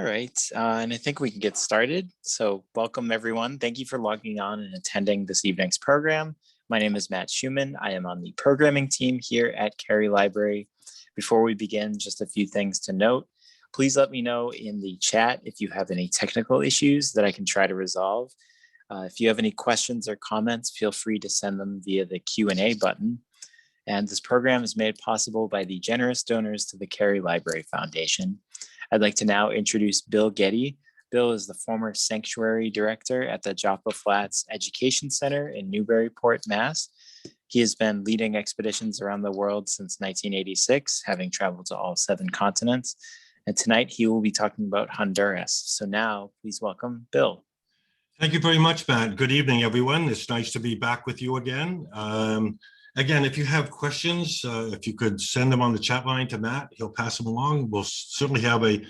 All right, and I think we can get started. So welcome everyone. Thank you for logging on and attending this evening's program. My name is Matt Schumann. I am on the programming team here at Cary Library. Before we begin, just a few things to note. Please let me know in the chat if you have any technical issues that I can try to resolve. If you have any questions or comments, feel free to send them via the Q&A button. And this program is made possible by the generous donors to the Cary Library Foundation. I'd like to now introduce Bill Gette. Bill is the former sanctuary director at the Joppa Flats Education Center in Newburyport, Mass. He has been leading expeditions around the world since 1986, having traveled to all 7 continents. And tonight he will be talking about Honduras. So now please welcome Bill. Thank you very much, Matt. Good evening, everyone. It's nice to be back with you again. Again, if you have questions, if you could send them on the chat line to Matt, he'll pass them along. We'll certainly have a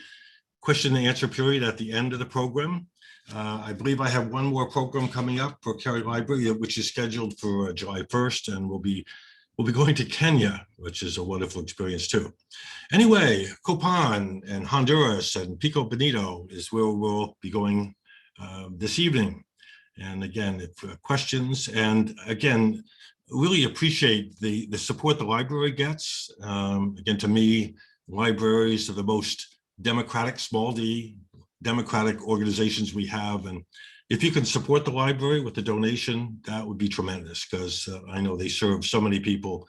question and answer period at the end of the program. I believe I have one more program coming up for Cary Library, which is scheduled for July 1st, and we'll be going to Kenya, which is a wonderful experience too. Anyway, Copan and Honduras and Pico Bonito is where we'll be going this evening. And again, if questions, and again, really appreciate the support the library gets. Again, to me, libraries are the most democratic, small d, democratic organizations we have. And if you can support the library with a donation, that would be tremendous, because I know they serve so many people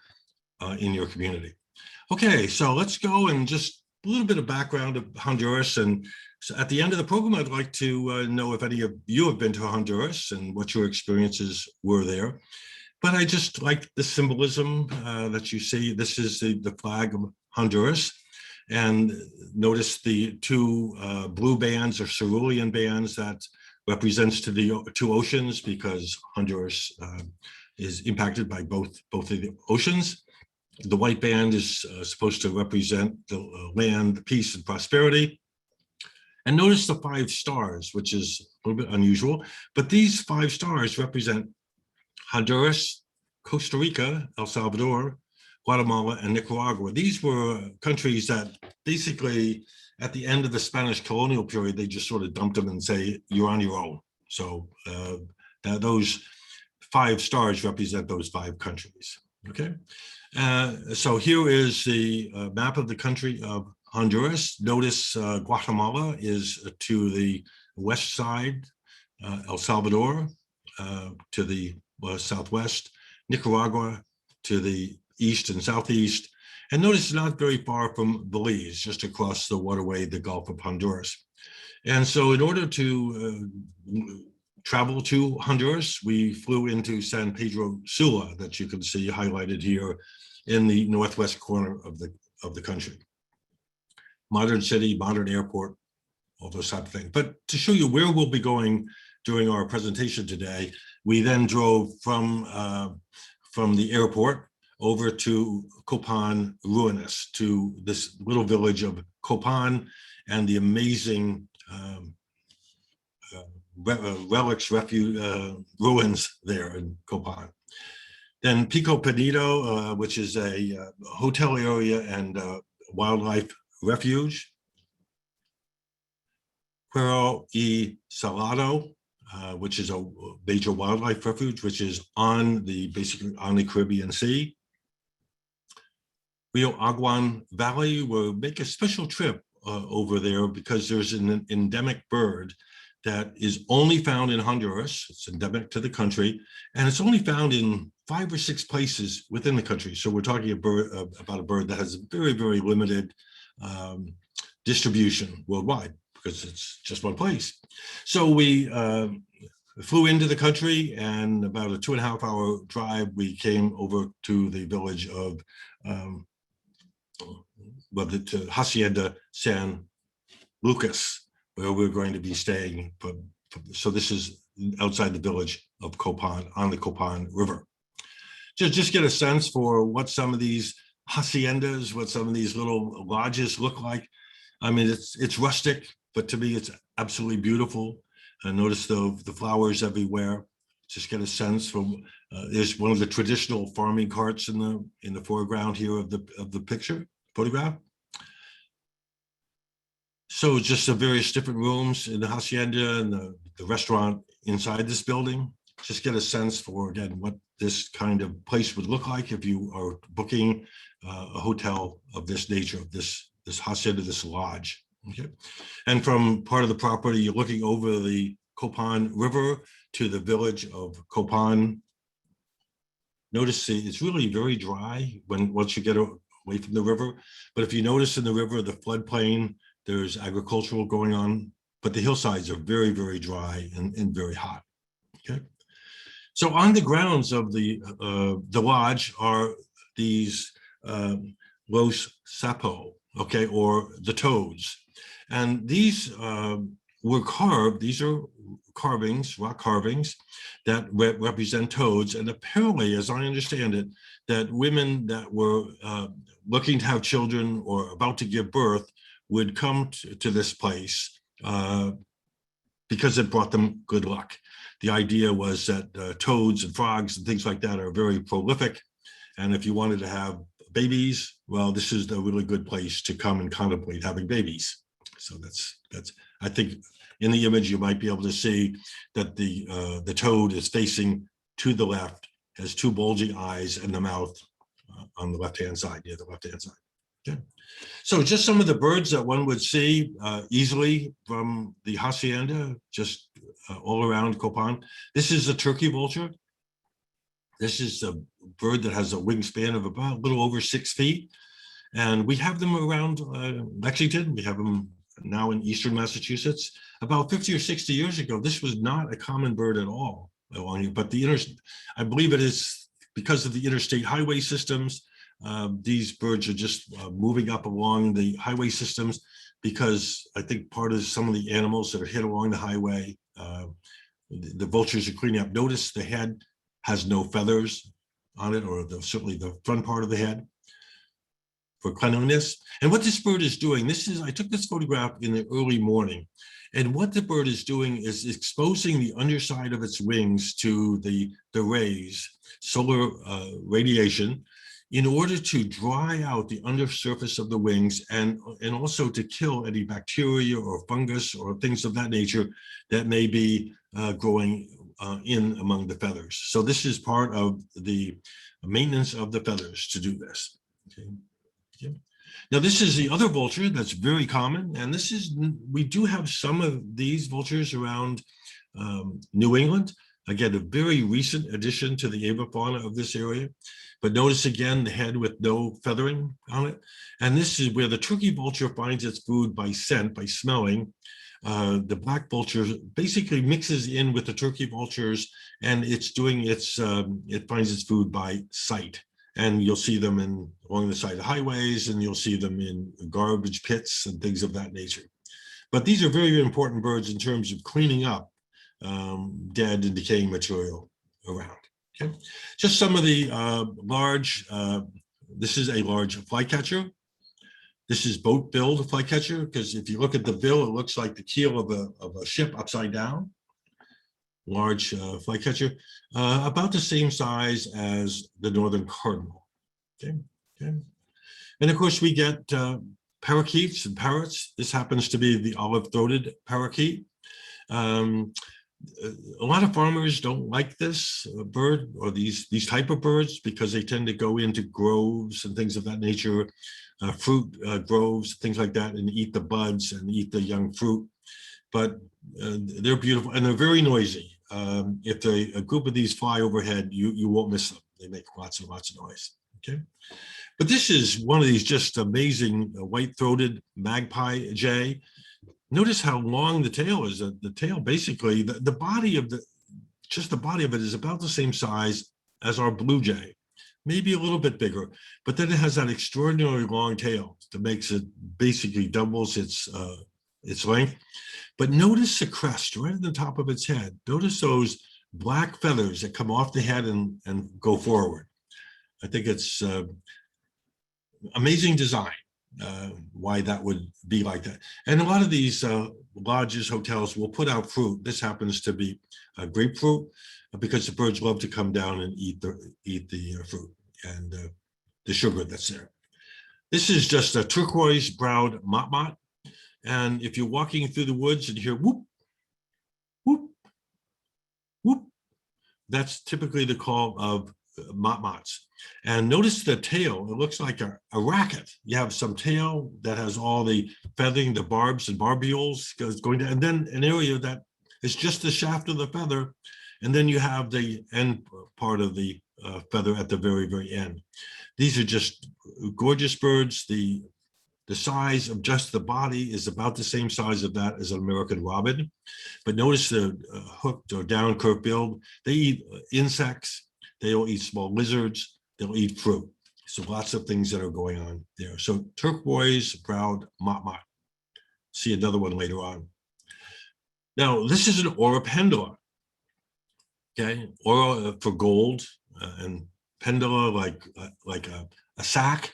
in your community. Okay, so let's go and just a little bit of background of Honduras. And so at the end of the program, I'd like to know if any of you have been to Honduras and what your experiences were there. But I just like the symbolism that you see. This is the flag of Honduras. And notice the 2 blue bands or cerulean bands that represents to the 2 oceans, because Honduras is impacted by both of the oceans. The white band is supposed to represent the land, peace, and prosperity. And notice the 5 stars, which is a little bit unusual, but these 5 stars represent Honduras, Costa Rica, El Salvador, Guatemala, and Nicaragua. These were countries that basically, at the end of the Spanish colonial period, they just sort of dumped them and say, you're on your own. So those 5 stars represent those 5 countries, okay? So here is the map of the country of Honduras. Notice Guatemala is to the west side, El Salvador to the southwest, Nicaragua to the east and southeast, and notice not very far from Belize, just across the waterway, the Gulf of Honduras. And so in order to travel to Honduras, we flew into San Pedro Sula, that you can see highlighted here in the northwest corner of the country. Modern city, modern airport, all those type of things. But to show you where we'll be going during our presentation today, we then drove from the airport over to Copan Ruinas, to this little village of Copan and the amazing relics, ruins there in Copan. Then Pico Bonito, which is a hotel area and wildlife refuge. Cuero y Salado, which is a major wildlife refuge, which is basically on the Caribbean Sea. Rio Aguan Valley, we'll make a special trip over there because there's an endemic bird that is only found in Honduras. It's endemic to the country, and it's only found in 5 or 6 places within the country. So we're talking about a bird that has very, very limited distribution worldwide, because it's just one place. So we flew into the country, and about a 2.5-hour drive, we came over to the village of to Hacienda San Lucas, where we're going to be staying. So this is outside the village of Copan, on the Copan River. Just get a sense for what some of these haciendas, what some of these little lodges look like. I mean, it's rustic, but to me, it's absolutely beautiful. And notice the flowers everywhere. Just get a sense from, there's one of the traditional farming carts in the foreground here of the photograph. So just the various different rooms in the hacienda and the restaurant inside this building. Just get a sense for, again, what this kind of place would look like if you are booking a hotel of this nature, of this hacienda, this lodge. Okay, and from part of the property, you're looking over the Copan River to the village of Copan. Notice it's really very dry once you get away from the river. But if you notice in the river, the floodplain, there's agricultural going on, but the hillsides are very, very dry and very hot. Okay, so on the grounds of the lodge are these los sapo, okay, or the toads, and these were carved. These are carvings, rock carvings, that represent toads. And apparently, as I understand it, that women that were looking to have children or about to give birth would come to this place because it brought them good luck. The idea was that toads and frogs and things like that are very prolific. And if you wanted to have babies, well, this is a really good place to come and contemplate having babies. So that's I think in the image, you might be able to see that the toad is facing to the left, has two bulging eyes and the mouth on the left-hand side, near the left-hand side. Okay. So just some of the birds that one would see easily from the hacienda, just all around Copan. This is a turkey vulture. This is a bird that has a wingspan of about a little over 6 feet. And we have them around Lexington. We have them now in eastern Massachusetts. About 50 or 60 years ago, this was not a common bird at all along here, but I believe it is because of the interstate highway systems. These birds are just moving up along the highway systems because I think part of some of the animals that are hit along the highway, the vultures are cleaning up. Notice the head has no feathers on it, or certainly the front part of the head, for cleanliness. And what this bird is doing, I took this photograph in the early morning, and what the bird is doing is exposing the underside of its wings to the rays, solar radiation, in order to dry out the undersurface of the wings and also to kill any bacteria or fungus or things of that nature that may be growing in among the feathers. So this is part of the maintenance of the feathers to do this. Okay. Okay. Now this is the other vulture that's very common, and we do have some of these vultures around New England. Again, a very recent addition to the avifauna of this area. But notice again the head with no feathering on it. And this is where the turkey vulture finds its food by scent, by smelling. The black vulture basically mixes in with the turkey vultures, and it finds its food by sight. And you'll see them along the side of highways, and you'll see them in garbage pits and things of that nature. But these are very, very important birds in terms of cleaning up dead and decaying material around. Okay. Just some of the large, this is a large flycatcher. This is boat-billed flycatcher, because if you look at the bill, it looks like the keel of a ship upside down. Large flycatcher, about the same size as the northern cardinal. Okay. Okay. And of course, we get parakeets and parrots. This happens to be the olive-throated parakeet. A lot of farmers don't like this bird or these type of birds because they tend to go into groves and things of that nature, fruit groves, things like that, and eat the buds and eat the young fruit. But they're beautiful and they're very noisy. If a group of these fly overhead, you won't miss them. They make lots and lots of noise. Okay, but this is one of these just amazing white-throated magpie jay. Notice how long the tail is. The tail, basically, the body of it is about the same size as our blue jay, maybe a little bit bigger, but then it has that extraordinarily long tail that makes it basically doubles its length. But notice the crest right at the top of its head. Notice those black feathers that come off the head and go forward. I think it's amazing design. Why that would be like that. And a lot of these lodges, hotels will put out fruit. This happens to be grapefruit because the birds love to come down and eat the fruit and the sugar that's there. This is just a turquoise-browed motmot. And if you're walking through the woods and you hear whoop, whoop, whoop, that's typically the call of motmots. And notice the tail, it looks like a racket. You have some tail that has all the feathering, the barbs and barbules going down, and then an area that is just the shaft of the feather. And then you have the end part of the feather at the very, very end. These are just gorgeous birds. The size of just the body is about the same size of that as an American robin. But notice the hooked or down curved bill. They eat insects. They'll eat small lizards. They'll eat fruit. So lots of things that are going on there. So turquoise browed motmot. See another one later on. Now, this is an oripendula. Okay, ora for gold and pendula like a sack.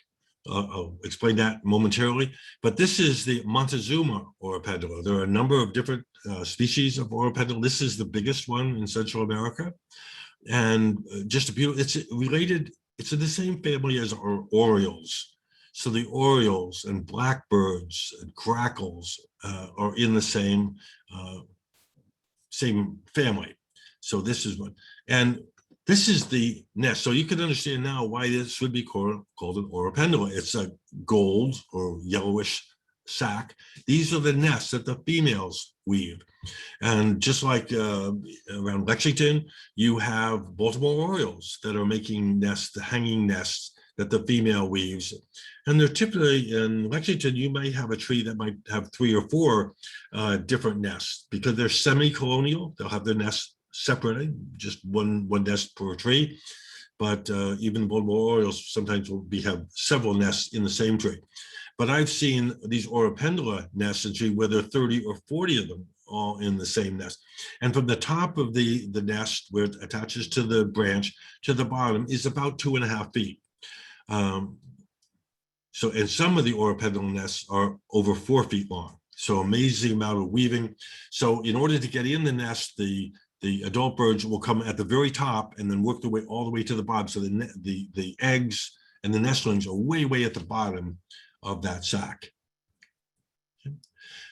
I'll explain that momentarily. But this is the Montezuma oripendula. There are a number of different species of oripendula. This is the biggest one in Central America. And just a beautiful, it's related, it's in the same family as our orioles. So the orioles and blackbirds and grackles are in the same family. So this is one, and this is the nest. So you can understand now why this would be called an oripendula. It's a gold or yellowish sac. These are the nests that the females weave. And just like around Lexington, you have Baltimore orioles that are making nests, the hanging nests that the female weaves. And they're typically in Lexington, you might have a tree that might have 3 or 4 different nests because they're semi-colonial. They'll have their nests separated, just one nest per tree. But even Baltimore orioles sometimes will have several nests in the same tree. But I've seen these oripendula nests in tree where there are 30 or 40 of them all in the same nest. And from the top of the nest where it attaches to the branch to the bottom is about 2.5 feet. So, and some of the oripendula nests are over 4 feet long. So amazing amount of weaving. So in order to get in the nest, the adult birds will come at the very top and then work their way all the way to the bottom. So the eggs and the nestlings are way at the bottom of that sack. Okay.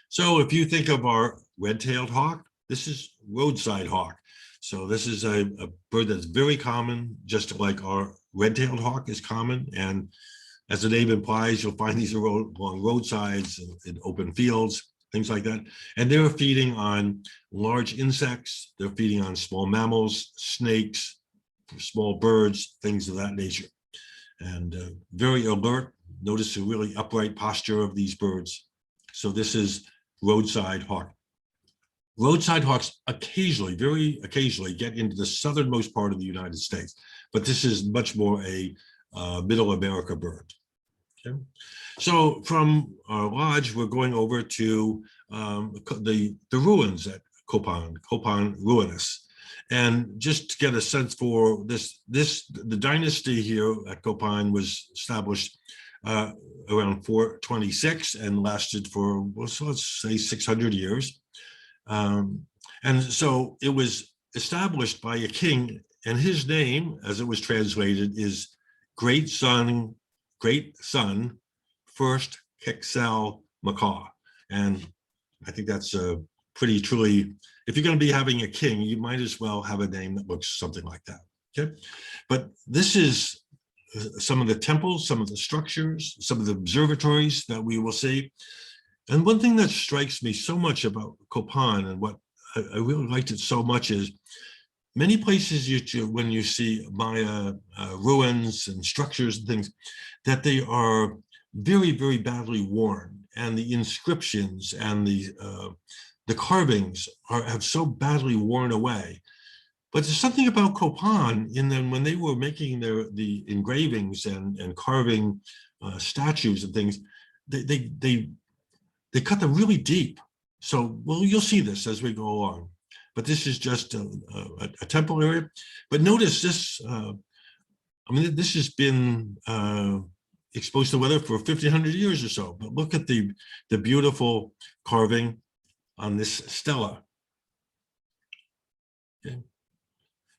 So if you think of our red-tailed hawk, this is roadside hawk. So this is a bird that's very common, just like our red-tailed hawk is common. And as the name implies, you'll find these along roadsides in open fields, things like that. And they're feeding on large insects. They're feeding on small mammals, snakes, small birds, things of that nature. And very alert. Notice the really upright posture of these birds. So this is roadside hawk. Roadside hawks occasionally, very occasionally, get into the southernmost part of the United States, but this is much more a Middle America bird. Okay. So from our lodge, we're going over to the ruins at Copan Ruinous. And just to get a sense for the dynasty here at Copan was established around 426 and lasted for, well, so let's say 600 years. And so it was established by a king, and his name, as it was translated, is Great Son, First Quetzal Macaw. And I think that's pretty truly, if you're going to be having a king, you might as well have a name that looks something like that. Okay, but this is some of the temples, some of the structures, some of the observatories that we will see. And one thing that strikes me so much about Copan and what I really liked it so much is many places when you see Maya ruins and structures and things, that they are very badly worn, and the inscriptions and the carvings have so badly worn away. But there's something about Copan in them when they were making the engravings and carving statues and things, they cut them really deep. So, well, you'll see this as we go along. But this is just a temple area. But notice this, I mean, this has been exposed to weather for 1,500 years or so. But look at the beautiful carving on this stela. Okay.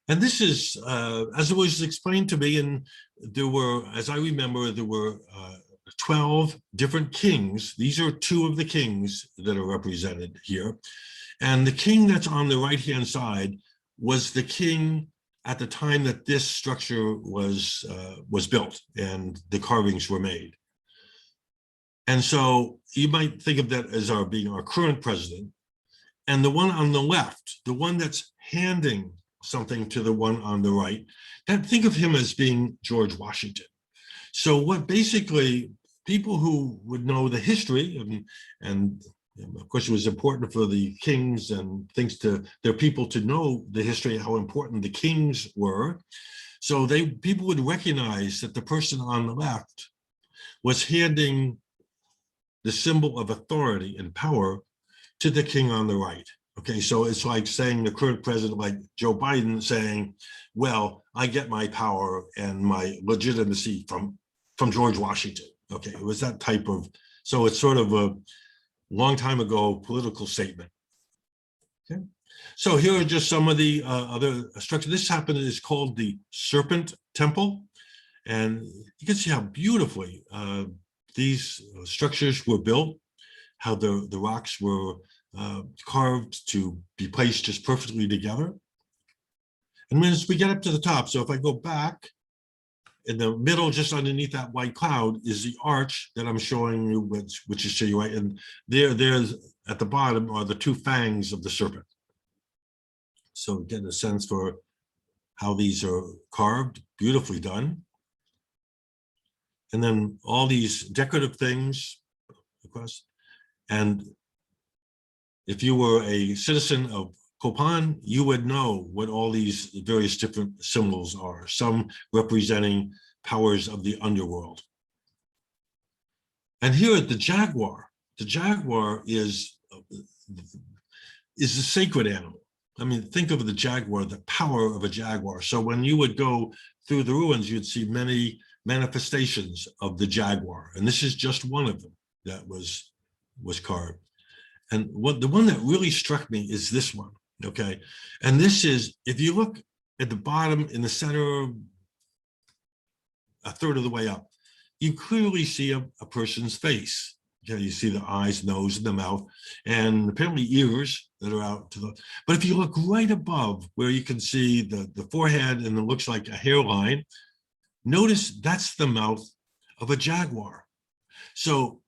And this is, as it was explained to me, and there were, as I remember, there were 12 different kings. These are two of the kings that are represented here. And the king that's on the right-hand side was the king at the time that this structure was built and the carvings were made. And so you might think of that as being our current president. And the one on the left, the one that's handing something to the one on the right, think of him as being George Washington. So what basically people who would know the history, and of course it was important for the kings and things to their people to know the history, how important the kings were. So people would recognize that the person on the left was handing the symbol of authority and power to the king on the right. Okay, so it's like saying the current president, like Joe Biden, saying, well, I get my power and my legitimacy from George Washington. Okay, it was that type of, so it's sort of a long time ago political statement. Okay, so here are just some of the other structures. This happened is called the Serpent Temple. And you can see how beautifully these structures were built, how the rocks were carved to be placed just perfectly together. And as we get up to the top, so if I go back, in the middle, just underneath that white cloud, is the arch that I'm showing you, which is to your right. And there's at the bottom are the two fangs of the serpent. So getting a sense for how these are carved, beautifully done. And then all these decorative things across. And if you were a citizen of Copan, you would know what all these various different symbols are, some representing powers of the underworld. And here at the jaguar is a sacred animal. I mean, think of the jaguar, the power of a jaguar. So when you would go through the ruins, you'd see many manifestations of the jaguar. And this is just one of them that was carved. And the one that really struck me is this one, okay? And this is, if you look at the bottom in the center, a third of the way up, you clearly see a person's face. Okay, you see the eyes, nose, and the mouth, and apparently ears that are out to the, but if you look right above where you can see the forehead and it looks like a hairline, notice that's the mouth of a jaguar. So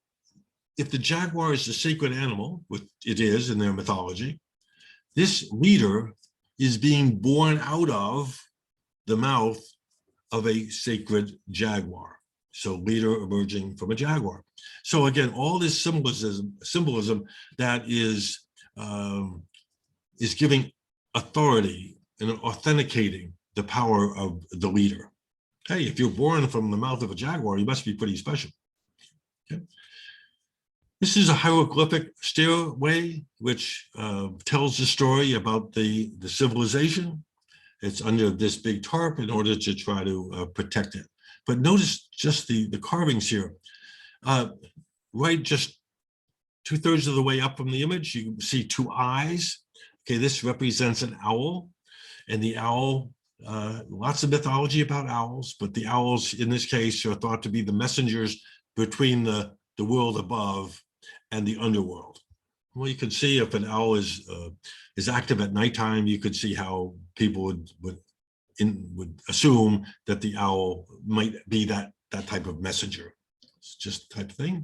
if the jaguar is a sacred animal, which it is in their mythology, this leader is being born out of the mouth of a sacred jaguar. So leader emerging from a jaguar. So again, all this symbolism that is giving authority and authenticating the power of the leader. Hey, if you're born from the mouth of a jaguar, you must be pretty special. Okay. This is a hieroglyphic stairway, which tells the story about the civilization. It's under this big tarp in order to try to protect it. But notice just the carvings here. Right, just 2/3 of the way up from the image, you can see two eyes. Okay, this represents an owl. And the owl, lots of mythology about owls, but the owls in this case are thought to be the messengers between the world above and the underworld. Well, you can see if an owl is active at nighttime, you could see how people would assume that the owl might be that type of messenger. It's just type of thing.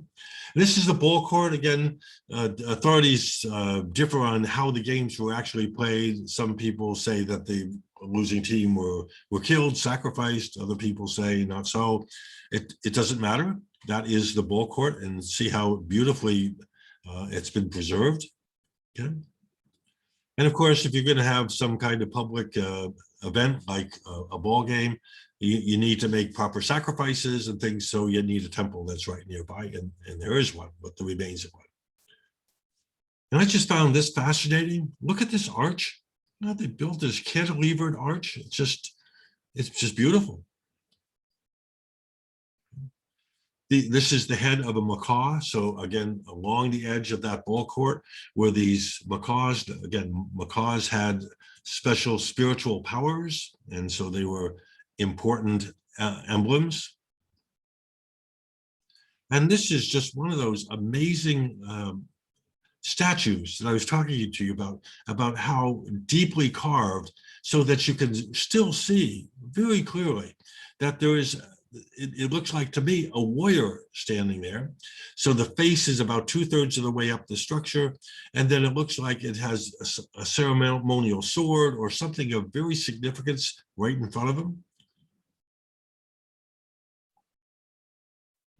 And this is the ball court. Again, authorities differ on how the games were actually played. Some people say that the losing team were killed, sacrificed. Other people say not so. It doesn't matter. That is the ball court, and see how beautifully it's been preserved. Okay. And of course, if you're going to have some kind of public event like a ball game, you need to make proper sacrifices and things. So you need a temple that's right nearby, and there is one, but the remains of one. And I just found this fascinating. Look at this arch. You know, they built this cantilevered arch. It's just beautiful. This is the head of a macaw. So again, along the edge of that ball court were these macaws. Again, macaws had special spiritual powers, and so they were important emblems. And this is just one of those amazing statues that I was talking to you about how deeply carved, so that you can still see very clearly that there is, it looks like to me, a warrior standing there. So the face is about 2/3 of the way up the structure, and then it looks like it has a ceremonial sword or something of very significance right in front of him.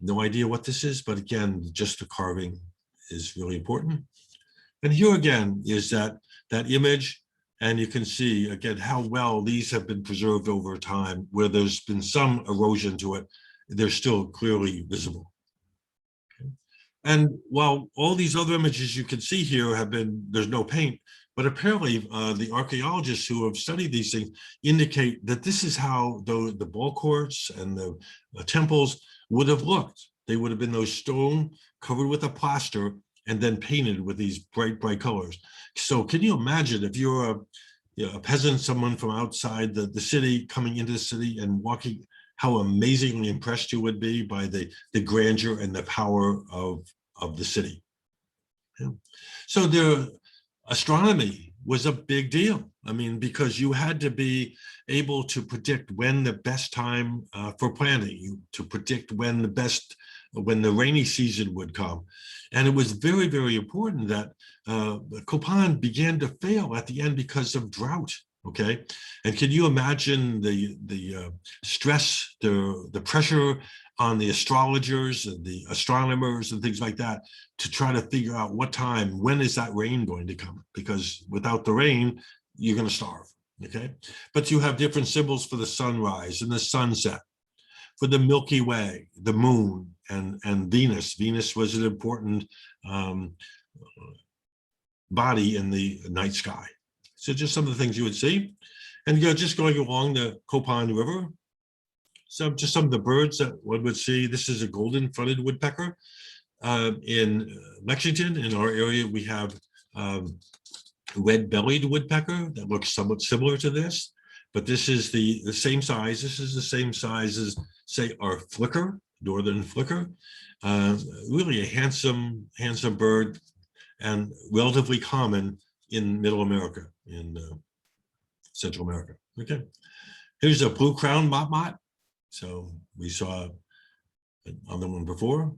No idea what this is, but again, just the carving is really important. And here again is that image, and you can see again how well these have been preserved over time. Where there's been some erosion to it, they're still clearly visible. Okay. And while all these other images you can see here have been, there's no paint, but apparently the archaeologists who have studied these things indicate that this is how the ball courts and the temples would have looked. They would have been those stone covered with a plaster and then painted with these bright, bright colors. So can you imagine if you're a peasant, someone from outside the city coming into the city and walking, how amazingly impressed you would be by the grandeur and the power of the city. Yeah. So astronomy was a big deal. I mean, because you had to be able to predict when the best time for planting, to predict when the rainy season would come. And it was very, very important that Copan began to fail at the end because of drought. Okay, and can you imagine the stress, the pressure on the astrologers and the astronomers and things like that to try to figure out when is that rain going to come? Because without the rain, you're going to starve. Okay, but you have different symbols for the sunrise and the sunset, for the Milky Way, the moon, and Venus. Venus was an important body in the night sky. So just some of the things you would see. And just going along the Copan River, just some of the birds that one would see. This is a golden-fronted woodpecker. In Lexington, in our area, we have red-bellied woodpecker that looks somewhat similar to this, but this is the same size. This is the same size as, say, our flicker, northern flicker. Really a handsome bird, and relatively common in Middle America, in Central America. Okay, here's a blue-crowned motmot. So we saw another one before.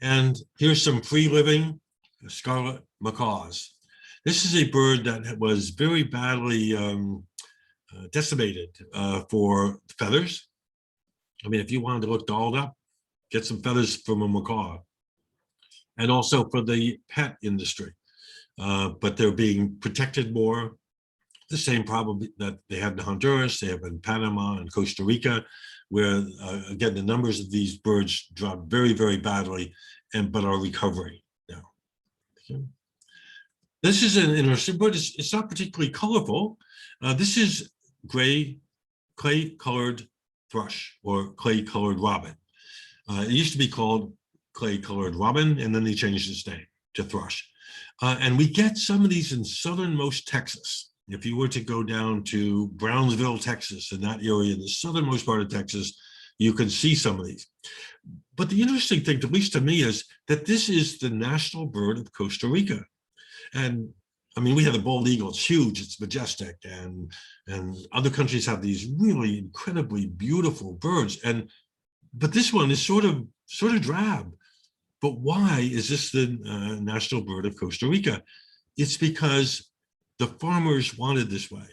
And here's some free-living Scarlet Macaws. This is a bird that was very badly decimated for feathers. I mean, if you wanted to look dolled up, get some feathers from a macaw. And also for the pet industry. But they're being protected more. The same problem that they have in Honduras, they have in Panama and Costa Rica, where again, the numbers of these birds dropped very, very badly, but are recovering now. Okay. This is an interesting bird. It's not particularly colorful. This is clay-colored thrush, or clay-colored robin. It used to be called clay-colored robin, and then they changed its name to thrush. And we get some of these in southernmost Texas. If you were to go down to Brownsville, Texas, in that area, in the southernmost part of Texas, you can see some of these. But the interesting thing, at least to me, is that this is the national bird of Costa Rica. And I mean, we have the bald eagle. It's huge, it's majestic, and other countries have these really incredibly beautiful birds. But this one is sort of drab. But why is this the national bird of Costa Rica? It's because the farmers wanted this way.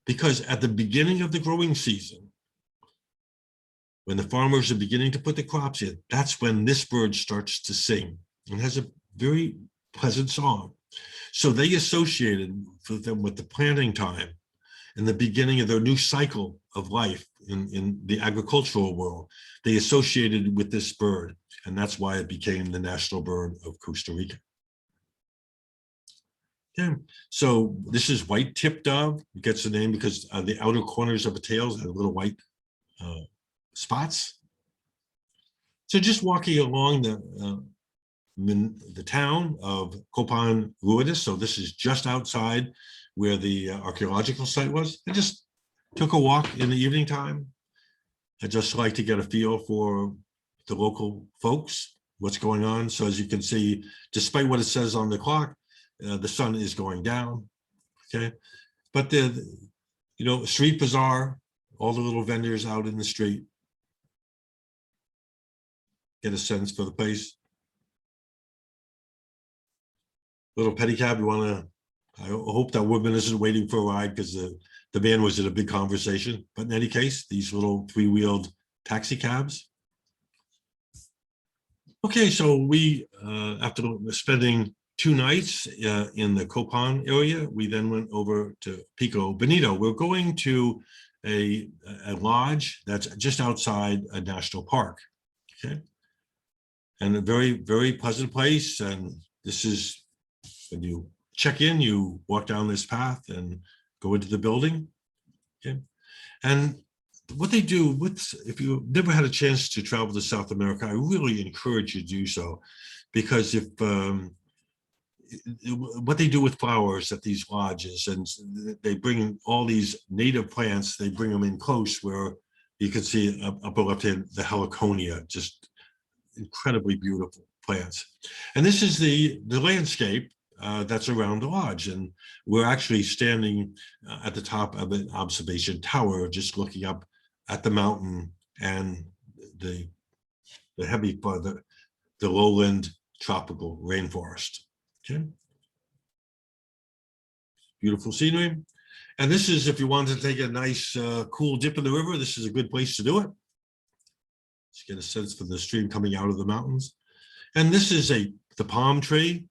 Because at the beginning of the growing season, when the farmers are beginning to put the crops in, that's when this bird starts to sing and has a very pleasant song. So they associated them with the planting time and the beginning of their new cycle of life in the agricultural world. They associated with this bird, and that's why it became the national bird of Costa Rica. Okay, so this is white-tipped dove. It gets the name because the outer corners of the tails have little white spots. So just walking along the town of Copan Ruinas, so this is just outside where the archaeological site was. I just took a walk in the evening time. I just like to get a feel for the local folks what's going on. So as you can see, despite what it says on the clock, the sun is going down. Okay, but street bazaar, all the little vendors out in the street. Get a sense for the place. Little pedicab, you want to, I hope that woman isn't waiting for a ride because the man was in a big conversation. But in any case, these little three-wheeled taxi cabs. Okay, so we, after spending 2 nights in the Copan area, we then went over to Pico Bonito. We're going to a lodge that's just outside a national park. Okay, and a very, very pleasant place. And this is, when you check in, you walk down this path and go into the building. Okay, and what they do, if you've never had a chance to travel to South America, I really encourage you to do so, because if what they do with flowers at these lodges, and they bring all these native plants, they bring them in close where you can see upper left hand, the heliconia, just incredibly beautiful plants. And this is the landscape that's around the lodge. And we're actually standing at the top of an observation tower, just looking up at the mountain and the heavy, the lowland tropical rainforest. Okay, beautiful scenery. And this is, if you want to take a nice cool dip in the river, this is a good place to do it. Just get a sense for the stream coming out of the mountains. And this is the palm tree.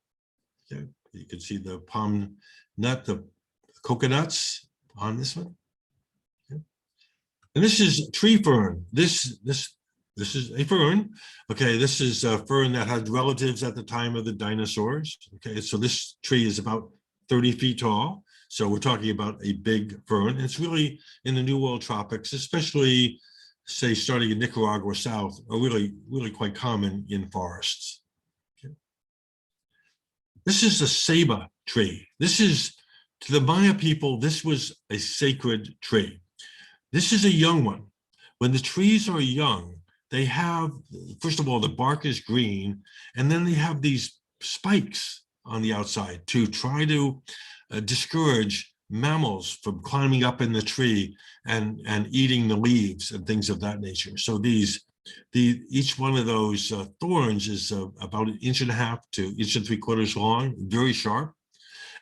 Okay, you can see the palm nut, the coconuts on this one. Okay. And this is tree fern. This is a fern. Okay, this is a fern that had relatives at the time of the dinosaurs. Okay, so this tree is about 30 feet tall. So we're talking about a big fern. It's really in the New World tropics, especially, say, starting in Nicaragua south, are really, really quite common in forests. Okay. This is a Saber tree. This is, to the Maya people, this was a sacred tree. This is a young one. When the trees are young, they have, first of all, the bark is green, and then they have these spikes on the outside to try to discourage mammals from climbing up in the tree and eating the leaves and things of that nature. So each one of those thorns is about 1.5 inches to 1.75 inches long, very sharp.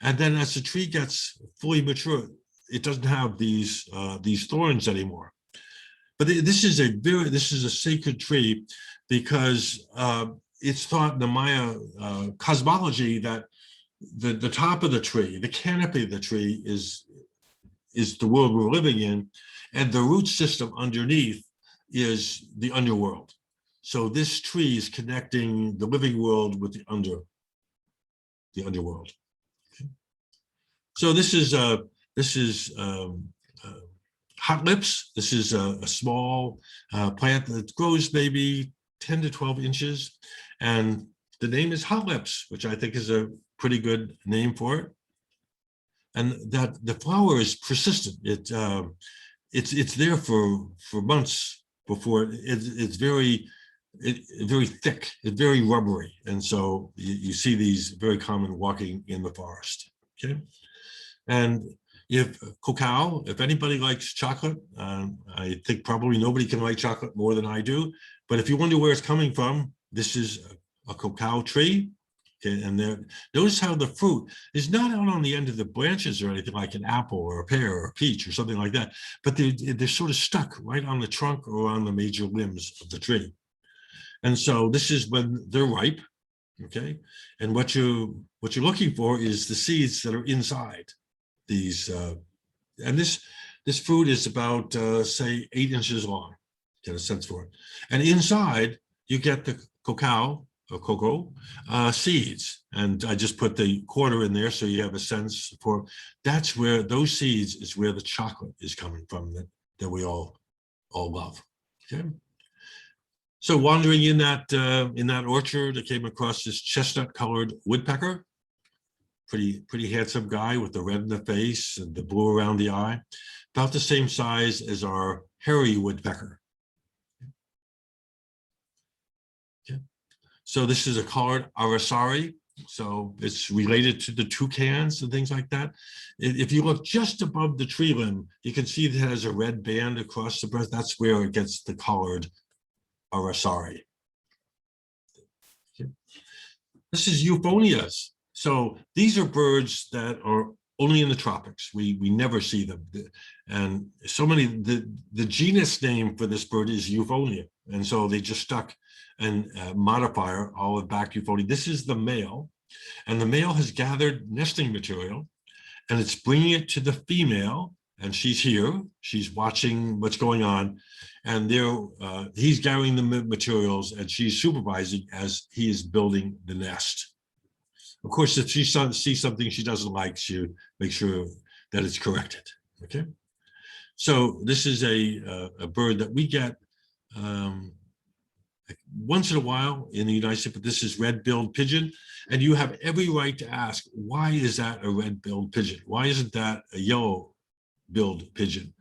And then as the tree gets fully mature, it doesn't have these thorns anymore. But this is a sacred tree because it's thought in the Maya cosmology that the top of the tree, the canopy of the tree is the world we're living in, and the root system underneath is the underworld. So this tree is connecting the living world with the underworld. Okay. So this is hot lips. This is a small plant that grows maybe 10 to 12 inches. And the name is hot lips, which I think is a pretty good name for it. And that the flower is persistent. It's there for months before it's very thick. It's very rubbery. And so you see these very common walking in the forest. Okay. And if anybody likes chocolate, I think probably nobody can like chocolate more than I do. But if you wonder where it's coming from, this is a cacao tree. Okay, and notice how the fruit is not out on the end of the branches or anything like an apple or a pear or a peach or something like that, but they're sort of stuck right on the trunk or on the major limbs of the tree. And so this is when they're ripe. Okay, and what you're looking for is the seeds that are inside these, and this fruit is about say 8 inches long. Get a sense for it. And inside you get the cocoa seeds, and I just put the quarter in there so you have a sense for. That's where those seeds is where the chocolate is coming from that we all love. Okay. So wandering in that orchard, I came across this chestnut-colored woodpecker. Pretty handsome guy with the red in the face and the blue around the eye, about the same size as our hairy woodpecker. So this is a colored aracari. So it's related to the toucans and things like that. If you look just above the tree limb, you can see that it has a red band across the breast. That's where it gets the colored aracari. Okay. This is euphonias. So these are birds that are only in the tropics. We never see them. And so many, the genus name for this bird is euphonia. And so they just stuck an modifier, olive-backed euphonia. This is the male, and the male has gathered nesting material, and it's bringing it to the female, and she's here. She's watching what's going on, and he's gathering the materials, and she's supervising as he is building the nest. Of course, if she sees something she doesn't like, she makes sure that it's corrected. Okay, so this is a bird that we get once in a while in the United States, but this is red-billed pigeon, and you have every right to ask, why is that a red-billed pigeon? Why isn't that a yellow-billed pigeon?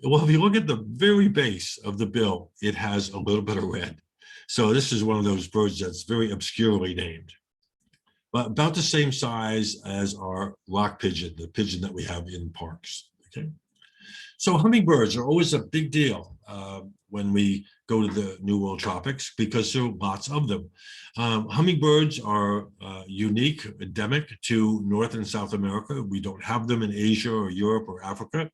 Well, if you look at the very base of the bill, it has a little bit of red. So this is one of those birds that's very obscurely named, but about the same size as our rock pigeon, the pigeon that we have in parks. Okay, so hummingbirds are always a big deal when we go to the New World tropics because there are lots of them. Hummingbirds are unique, endemic to North and South America. We don't have them in Asia or Europe or Africa.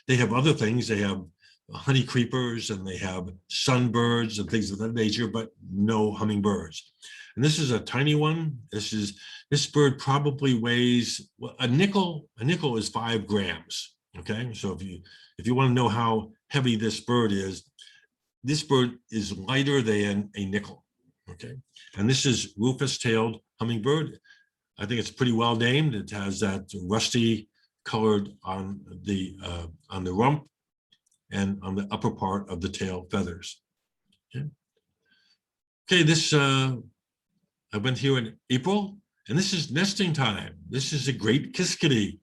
They have other things. They have honey creepers and they have sunbirds and things of that nature, but no hummingbirds. And this is a tiny one. This bird probably weighs, well, a nickel is 5 grams. Okay, so if you want to know how heavy this bird is lighter than a nickel. Okay, and this is rufous-tailed hummingbird. I think it's pretty well named. It has that rusty colored on the rump and on the upper part of the tail feathers. Okay, this I went here in April, and this is nesting time. This is a great kiskadee,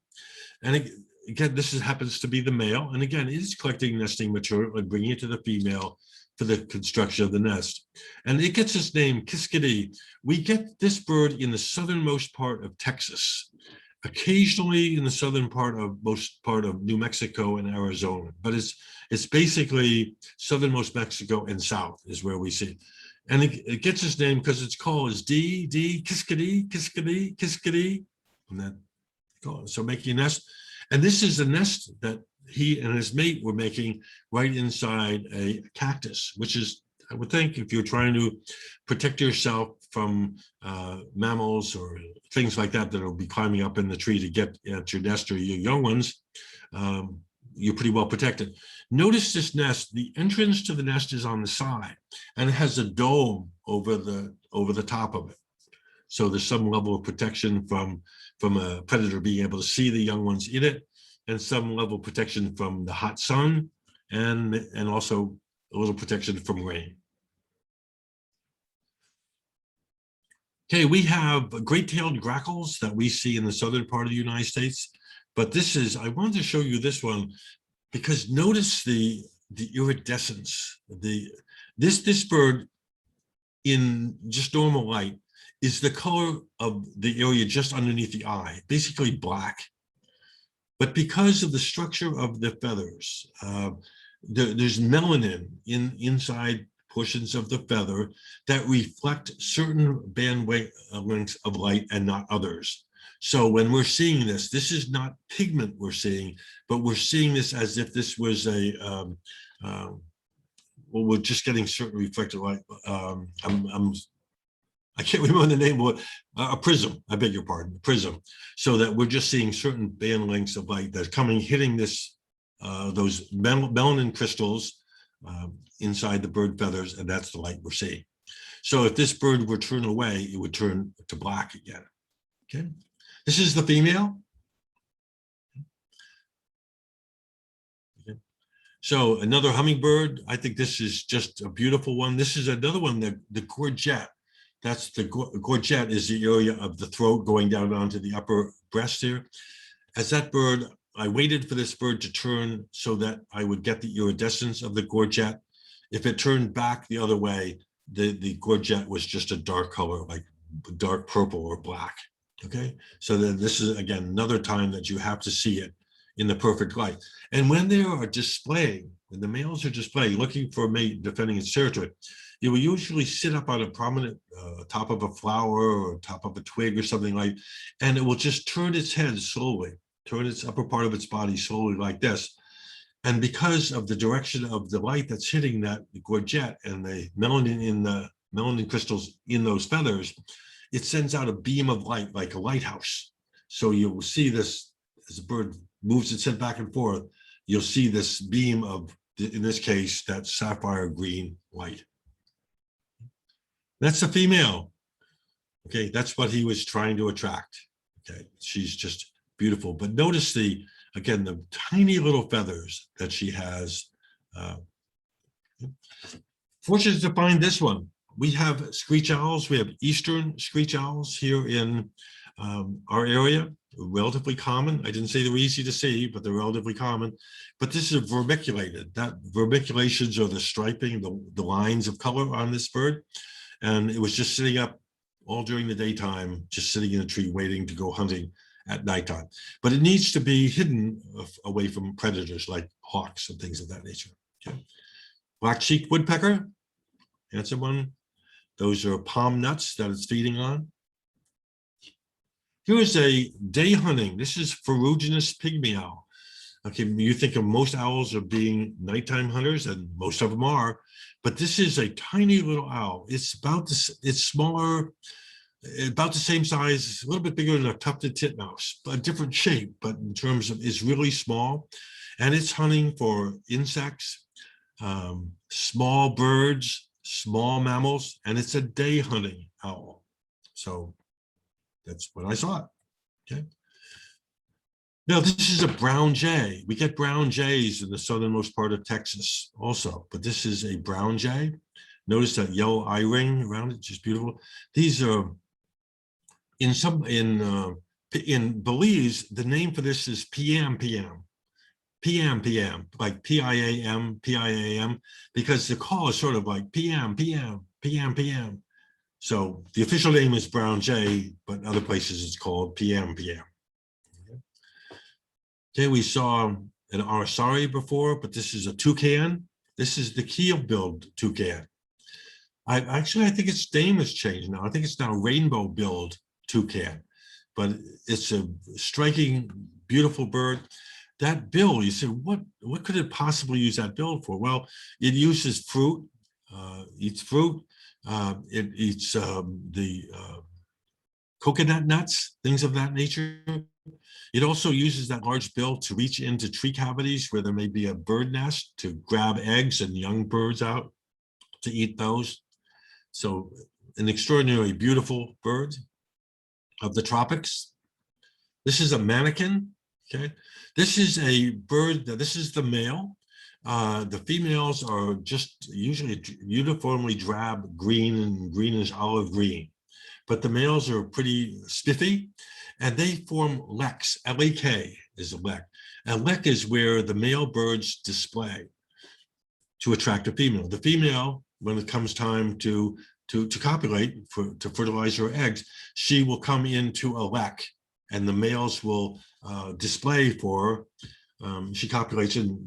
and again, this happens to be the male, and again, it is collecting nesting material and bringing it to the female for the construction of the nest. And it gets its name, kiskadee. We get this bird in the southernmost part of Texas, occasionally in the southern part of New Mexico and Arizona, but it's basically southernmost Mexico and south is where we see it. And it gets its name because its call is D, kiskadee, kiskadee, kiskadee. And that call, so making a nest. And this is the nest that he and his mate were making right inside a cactus, which is, I would think, if you're trying to protect yourself from mammals or things like that will be climbing up in the tree to get at your nest or your young ones, you're pretty well protected. Notice this nest, the entrance to the nest is on the side, and it has a dome over the top of it. So there's some level of protection from a predator being able to see the young ones in it, and some level of protection from the hot sun, and also a little protection from rain. Okay, we have great-tailed grackles that we see in the southern part of the United States, but I wanted to show you this one because notice the iridescence. This bird in just normal light is the color of the area just underneath the eye, basically black. But because of the structure of the feathers, there's melanin inside portions of the feather that reflect certain bandwidths of light and not others. So when we're seeing this is not pigment we're seeing, but we're seeing this as if this was well, we're just getting certain reflected light. I can't remember the name of it, a prism, I beg your pardon, prism, so that we're just seeing certain band lengths of light that's hitting those melanin crystals inside the bird feathers, and that's the light we're seeing. So if this bird were turned away, it would turn to black again. Okay, this is the female. Okay. So another hummingbird, I think this is just a beautiful one. This is another one, the gorget. That's the gorget is the area of the throat going down onto the upper breast here. As that bird, I waited for this bird to turn so that I would get the iridescence of the gorget. If it turned back the other way, the gorget was just a dark color, like dark purple or black. Okay, so then this is again another time that you have to see it in the perfect light. And when they are displaying, when the males are displaying, looking for a mate defending its territory, it will usually sit up on a prominent top of a flower or top of a twig or something like, and it will just turn its head slowly, turn its upper part of its body slowly like this. And because of the direction of the light that's hitting that gorget and the melanin in the melanin crystals in those feathers, it sends out a beam of light like a lighthouse. So you'll see this as the bird moves its head back and forth, you'll see this beam of, in this case, that sapphire green light. That's the female. Okay, that's what he was trying to attract. Okay, she's just beautiful. But notice the, again, the tiny little feathers that she has. Fortunate to find this one. We have screech owls. We have eastern screech owls here in our area, relatively common. I didn't say they were easy to see, but they're relatively common. But this is vermiculated. That vermiculations are the striping, the lines of color on this bird. And it was just sitting up all during the daytime, just sitting in a tree waiting to go hunting at nighttime. But it needs to be hidden away from predators like hawks and things of that nature. Okay. Black-cheeked woodpecker, handsome one. Those are palm nuts that it's feeding on. Here is a day hunting. This is Ferruginous Pygmy owl. Okay, you think of most owls as being nighttime hunters, and most of them are, but this is a tiny little owl. It's about this, it's smaller, about the same size, a little bit bigger than a tufted titmouse, but a different shape, but in terms of, it's really small, and it's hunting for insects, small birds, small mammals, and it's a day hunting owl. So that's what I saw. Okay. Now, this is a brown jay. We get brown jays in the southernmost part of Texas also, but this is a brown jay. Notice that yellow eye ring around it, just beautiful. These are in Belize, the name for this is PM, like PIAM, because the call is sort of like PM. So the official name is brown jay, but other places it's called PM. Okay, we saw an arsari before, but this is a toucan. This is the keel-billed toucan. I think its name has changed now. I think it's now rainbow-billed toucan, but it's a striking, beautiful bird. That bill, you say, what could it possibly use that bill for? Well, it uses fruit, eats fruit. It eats the coconut nuts, things of that nature. It also uses that large bill to reach into tree cavities where there may be a bird nest to grab eggs and young birds out to eat those. So an extraordinarily beautiful bird of the tropics. This is a mannequin, okay? This is a bird, this is the male. The females are just usually uniformly drab green and greenish olive green, but the males are pretty spiffy. And they form leks. L-E-K is a lek. A lek is where the male birds display to attract a female. The female, when it comes time to copulate, to fertilize her eggs, she will come into a lek, and the males will display for her. She copulates and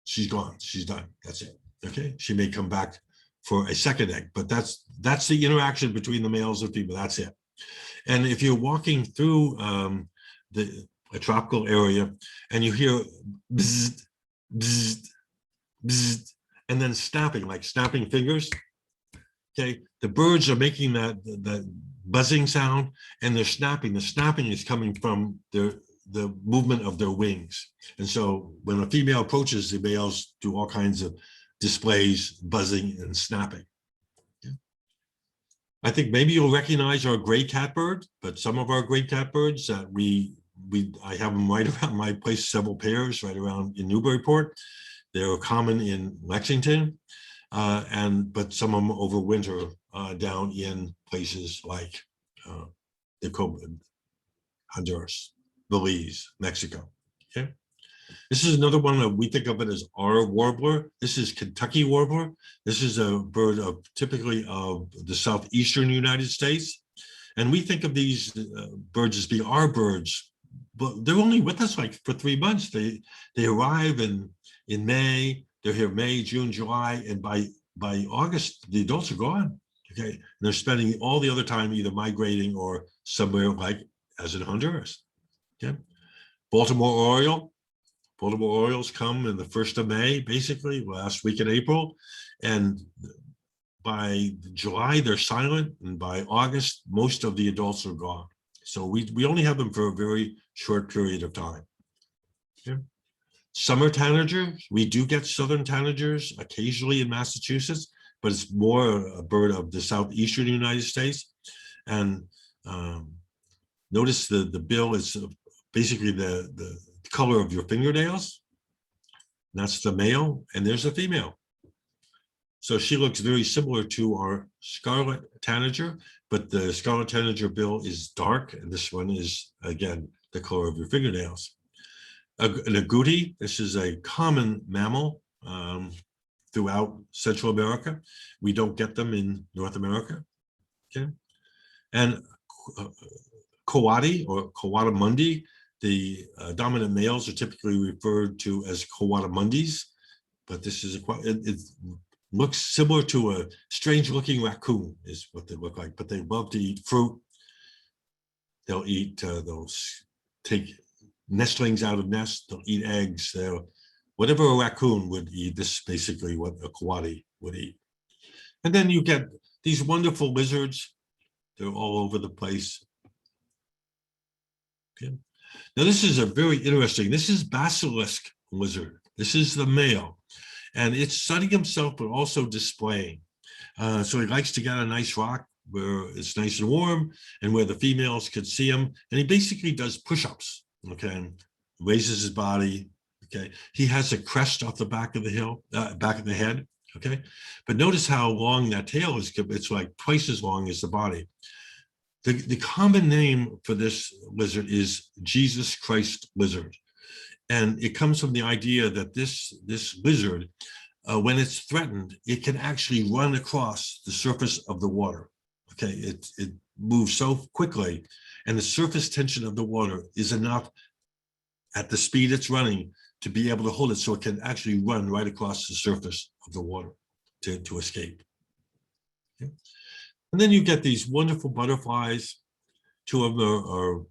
she's gone. She's done. That's it. Okay. She may come back for a second egg, but that's the interaction between the males and female. That's it. And if you're walking through a tropical area and you hear bzzz, bzzz, bzzz, and then snapping, like snapping fingers, okay, the birds are making that buzzing sound and they're snapping. The snapping is coming from the movement of their wings. And so when a female approaches, the males do all kinds of displays, buzzing and snapping. I think maybe you'll recognize our gray catbird, but some of our gray catbirds that I have them right around my place, several pairs right around in Newburyport. They're common in Lexington, but some of them overwinter down in places like the Copan, Honduras, Belize, Mexico. Okay. This is another one that we think of it as our warbler. This is Kentucky warbler. This is a bird of typically of the southeastern United States. And we think of these birds as being our birds, but they're only with us like for 3 months. They arrive in May, they're here May, June, July, and by August, the adults are gone. Okay, and they're spending all the other time either migrating or somewhere like as in Honduras. Okay, Baltimore Oriole. Baltimore Orioles come in the 1st of May, basically last week in April, and by July they're silent, and by August most of the adults are gone. So we only have them for a very short period of time. Okay. Summer tanagers, we do get southern tanagers occasionally in Massachusetts, but it's more a bird of the southeastern United States. And notice the bill is basically the color of your fingernails. That's the male, and there's a female. So she looks very similar to our scarlet tanager, but the scarlet tanager bill is dark, and this one is, again, the color of your fingernails. An agouti, this is a common mammal throughout Central America. We don't get them in North America. Okay, and Kawada or Kawada Mundi, the dominant males are typically referred to as Kawada Mundis, but this is it looks similar to a strange-looking raccoon is what they look like, but they love to eat fruit. They'll eat, they'll take nestlings out of nests, they'll eat eggs, whatever a raccoon would eat, this is basically what a kawada would eat. And then you get these wonderful lizards. They're all over the place. Okay. Now this is a very interesting, this is Basilisk Wizard. This is the male, and it's sunning himself, but also displaying. So he likes to get a nice rock where it's nice and warm and where the females could see him. And he basically does push-ups, okay, raises his body, okay. He has a crest off the back of the hill, back of the head, okay. But notice how long that tail is. It's like twice as long as the body. The common name for this lizard is Jesus Christ lizard. And it comes from the idea that this lizard, when it's threatened, it can actually run across the surface of the water. Okay, it moves so quickly, and the surface tension of the water is enough at the speed it's running to be able to hold it, so it can actually run right across the surface of the water to escape. Okay. And then you get these wonderful butterflies. Two of them are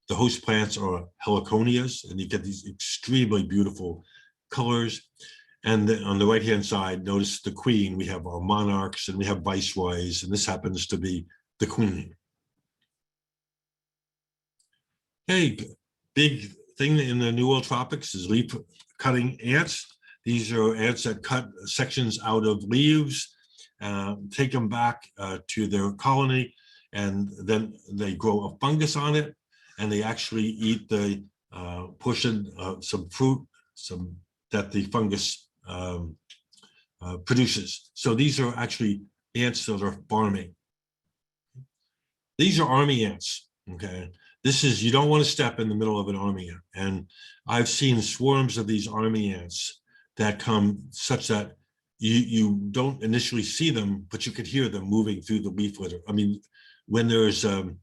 the host plants are heliconias, and you get these extremely beautiful colors. And then on the right-hand side, notice the queen. We have our monarchs and we have viceroys, and this happens to be the queen. Hey, big thing in the New World tropics is leaf cutting ants. These are ants that cut sections out of leaves, take them back to their colony, and then they grow a fungus on it, and they actually eat the portion of some fruit that the fungus produces. So these are actually ants that are farming. These are army ants, okay? This is, you don't want to step in the middle of an army ant. And I've seen swarms of these army ants that come such that you don't initially see them, but you could hear them moving through the leaf litter. I mean, when there's a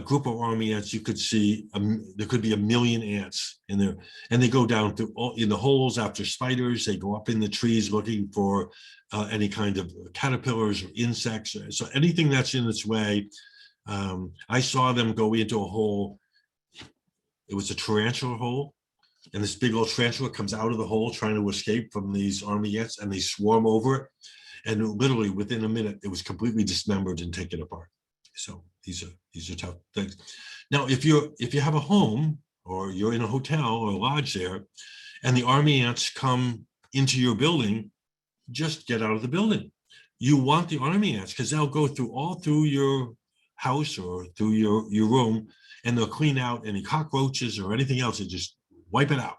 group of army ants, you could see there could be 1 million ants in there, and they go down through in the holes after spiders. They go up in the trees looking for any kind of caterpillars or insects. So anything that's in its way. I saw them go into a hole. It was a tarantula hole, and this big old tarantula comes out of the hole trying to escape from these army ants, and they swarm over it. And literally within a minute, it was completely dismembered and taken apart. So these are tough things. Now, if you have a home, or you're in a hotel or a lodge there, and the army ants come into your building, just get out of the building. You want the army ants because they'll go all through your house or through your room, and they'll clean out any cockroaches or anything else and just wipe it out.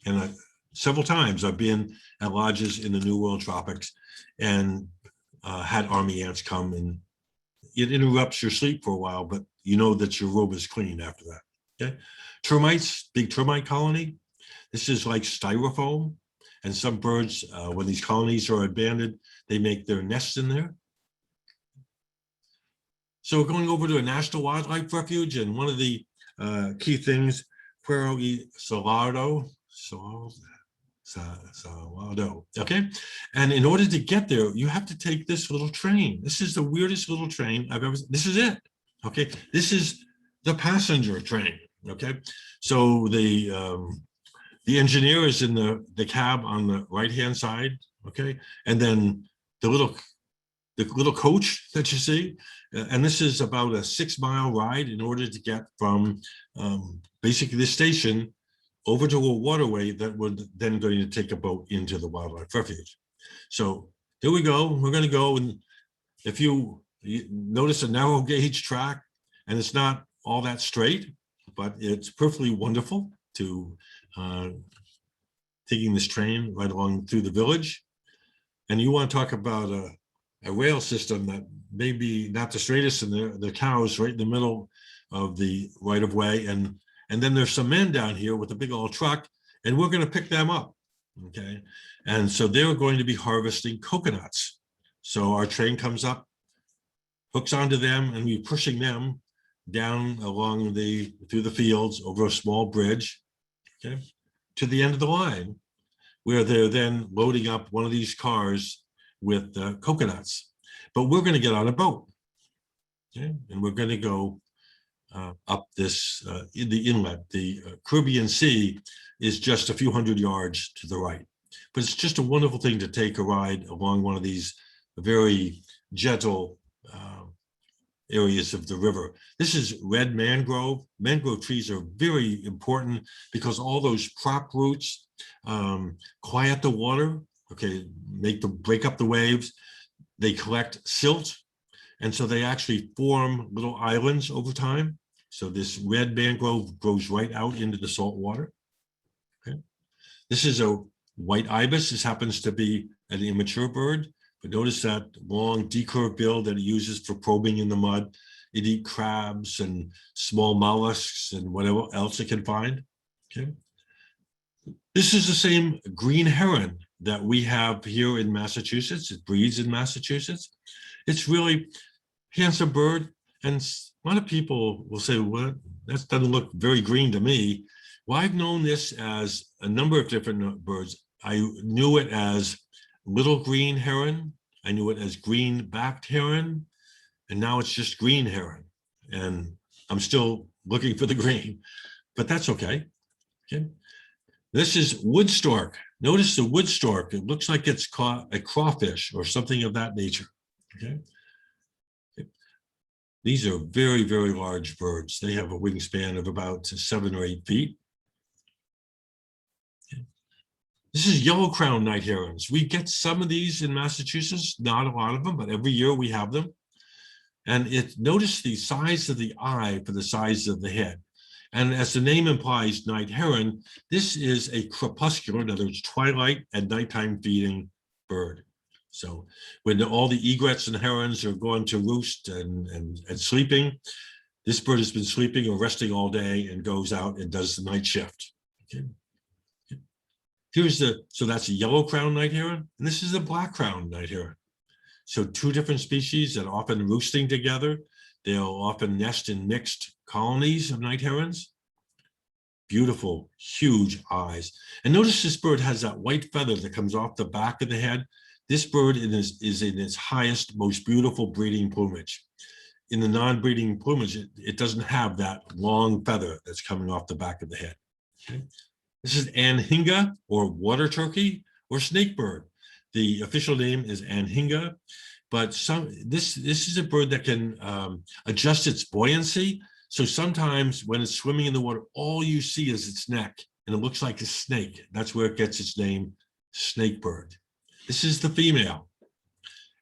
And several times I've been at lodges in the New World tropics and had army ants come, and it interrupts your sleep for a while, but you know that your room is clean after that. Okay, termites, big termite colony. This is like styrofoam, and some birds, when these colonies are abandoned, they make their nests in there. So we're going over to a national wildlife refuge, and one of the key things, Cuero y Salado, Salado, okay? And in order to get there, you have to take this little train. This is the weirdest little train I've ever seen. This is it, okay? This is the passenger train, okay? So the engineer is in the cab on the right-hand side, okay? And then the little coach that you see, and this is about a 6-mile ride in order to get from basically the station over to a waterway that would then going to take a boat into the wildlife refuge. So here we go. We're going to go, and if you notice a narrow gauge track, and it's not all that straight, but it's perfectly wonderful to taking this train right along through the village. And you want to talk about a rail system that may be not the straightest, and the cows right in the middle of the right of way. And then there's some men down here with a big old truck, and we're going to pick them up, okay? And so they're going to be harvesting coconuts. So our train comes up, hooks onto them, and we're pushing them down along through the fields over a small bridge, okay, to the end of the line, where they're then loading up one of these cars with coconuts. But we're going to get on a boat, okay? And we're going to go up this in the inlet. The Caribbean Sea is just a few hundred yards to the right, but it's just a wonderful thing to take a ride along one of these very gentle areas of the river. This is red mangrove. Mangrove trees are very important because all those prop roots quiet the water, okay, break up the waves. They collect silt, and so they actually form little islands over time. So this red mangrove goes right out into the salt water. Okay. This is a white ibis. This happens to be an immature bird, but notice that long decurved bill that it uses for probing in the mud. It eats crabs and small mollusks and whatever else it can find. Okay. This is the same green heron that we have here in Massachusetts. It breeds in Massachusetts. It's really handsome bird, and a lot of people will say, well, that doesn't look very green to me. Well, I've known this as a number of different birds. I knew it as little green heron. I knew it as green-backed heron, and now it's just green heron. And I'm still looking for the green, but that's okay. Okay. This is wood stork. Notice the wood stork. It looks like it's caught a crawfish or something of that nature. Okay. These are very, very large birds. They have a wingspan of about 7 or 8 feet. Okay. This is yellow-crowned night herons. We get some of these in Massachusetts, not a lot of them, but every year we have them. And notice the size of the eye for the size of the head. And as the name implies, night heron, this is a crepuscular, in other words, twilight and nighttime feeding bird. So when all the egrets and herons are going to roost and sleeping, this bird has been sleeping or resting all day and goes out and does the night shift. Okay. So that's a yellow-crowned night heron, and this is a black-crowned night heron. So 2 different species that often roosting together. They'll often nest in mixed colonies of night herons. Beautiful, huge eyes. And notice this bird has that white feather that comes off the back of the head. This bird is in its highest, most beautiful breeding plumage. In the non-breeding plumage, it doesn't have that long feather that's coming off the back of the head. Okay. This is anhinga, or water turkey, or snakebird. The official name is anhinga, but this is a bird that can adjust its buoyancy. So sometimes when it's swimming in the water, all you see is its neck, and it looks like a snake. That's where it gets its name, snakebird. This is the female.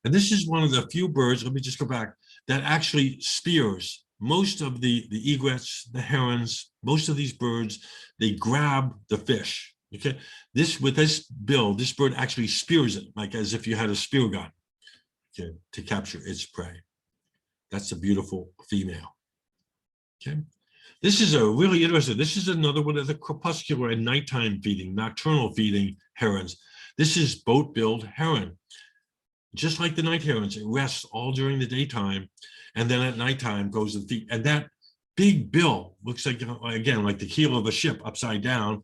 And this is one of the few birds, let me just go back, that actually spears. Most of the egrets, the herons, most of these birds, they grab the fish. Okay, with this bill, this bird actually spears it, like as if you had a spear gun, okay, to capture its prey. That's a beautiful female. Okay, This is a really interesting, this is another one of the crepuscular and nighttime feeding, nocturnal feeding herons. This is boat-billed heron. Just like the night herons, it rests all during the daytime, and then at nighttime goes to feed. And that big bill looks like, again, like the keel of a ship upside down,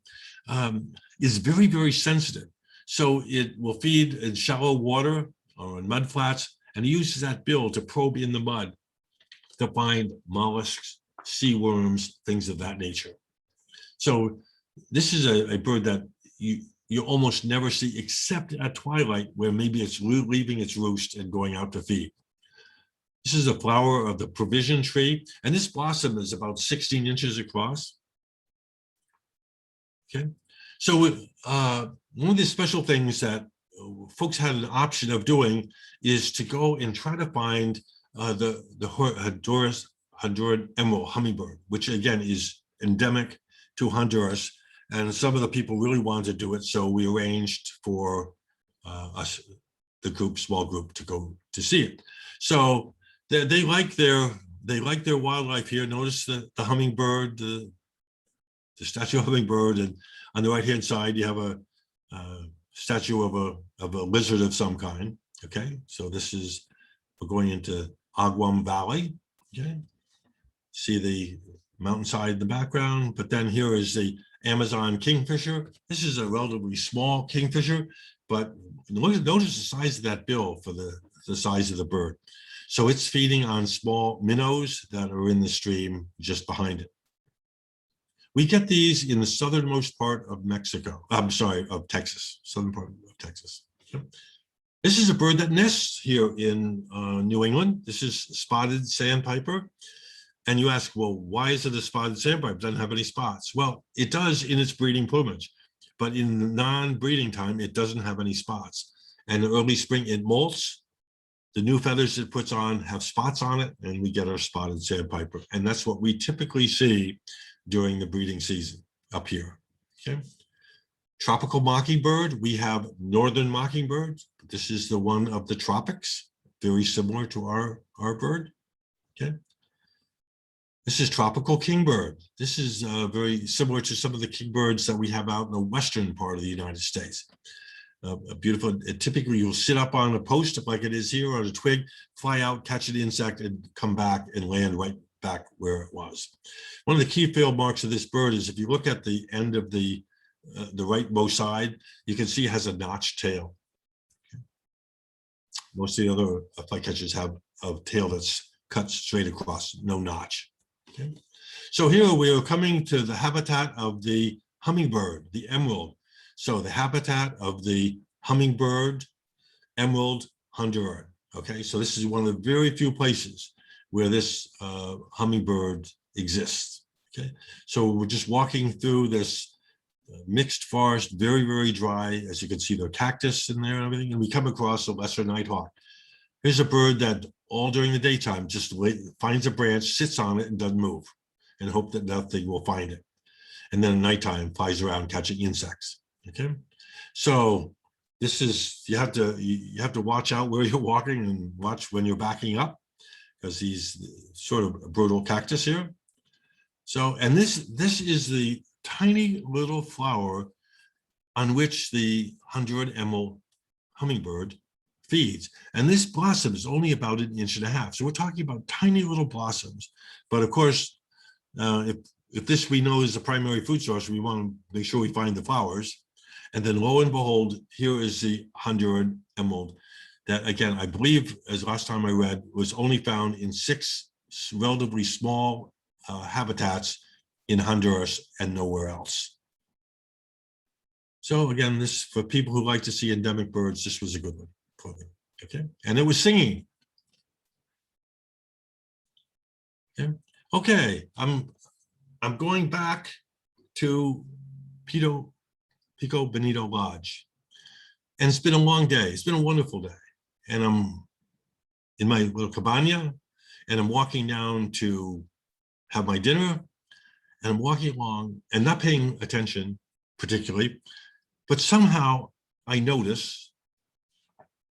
is very, very sensitive. So it will feed in shallow water or in mud flats, and it uses that bill to probe in the mud to find mollusks, sea worms, things of that nature. So this is a bird that you almost never see except at twilight, where maybe it's leaving its roost and going out to feed. This is a flower of the provision tree, and this blossom is about 16 inches across. Okay, so one of the special things that folks had an option of doing is to go and try to find the Honduran emerald hummingbird, which again is endemic to Honduras. And some of the people really wanted to do it, so we arranged for us, the small group, to go to see it. So they like their wildlife here. Notice the hummingbird, the statue of hummingbird, and on the right-hand side you have a statue of a lizard of some kind. Okay, so we're going into Aguan Valley. Okay, see the mountainside in the background, but then here is the Amazon kingfisher. This is a relatively small kingfisher, but notice the size of that bill for the size of the bird. So it's feeding on small minnows that are in the stream just behind it. We get these in the southernmost part of Mexico. I'm sorry, of Texas, southern part of Texas. This is a bird that nests here in New England. This is spotted sandpiper. And you ask, well, why is it a spotted sandpiper? It doesn't have any spots. Well, it does in its breeding plumage, but in non-breeding time, it doesn't have any spots. And in early spring, it molts. The new feathers it puts on have spots on it, and we get our spotted sandpiper. And that's what we typically see during the breeding season up here. Okay. Tropical mockingbird, we have northern mockingbirds. This is the one of the tropics, very similar to our bird. Okay. This is tropical kingbird. This is very similar to some of the kingbirds that we have out in the western part of the United States. A beautiful, typically you'll sit up on a post like it is here on a twig, fly out, catch an insect, and come back and land right back where it was. One of the key field marks of this bird is if you look at the end of the rightmost side, you can see it has a notched tail. Okay. Most of the other flycatchers have a tail that's cut straight across, no notch. Okay. So here we are coming to the habitat of the hummingbird, the emerald. So the habitat of the hummingbird, emerald Honduran. Okay, so this is one of the very few places where this hummingbird exists. Okay, so we're just walking through this mixed forest, very, very dry. As you can see, there are cactus in there and everything, and we come across a lesser nighthawk. Here's a bird that all during the daytime just finds a branch, sits on it, and doesn't move, and hope that nothing will find it. And then at nighttime flies around catching insects. Okay, so this is, you have to watch out where you're walking and watch when you're backing up, because he's sort of a brutal cactus here. So, and this is the tiny little flower on which the Honduran emerald hummingbird feeds. And this blossom is only about 1.5 inches. So we're talking about tiny little blossoms. But of course, if this we know is the primary food source, we want to make sure we find the flowers. And then lo and behold, here is the Honduran emerald that, again, I believe, as last time I read, was only found in 6 relatively small habitats in Honduras and nowhere else. So again, this, for people who like to see endemic birds, this was a good one for them. Okay, and it was singing. Okay, okay, I'm going back to Pico Bonito Lodge, and it's been a long day. It's been a wonderful day, and I'm in my little cabana, and I'm walking down to have my dinner, and I'm walking along and not paying attention particularly, but somehow I notice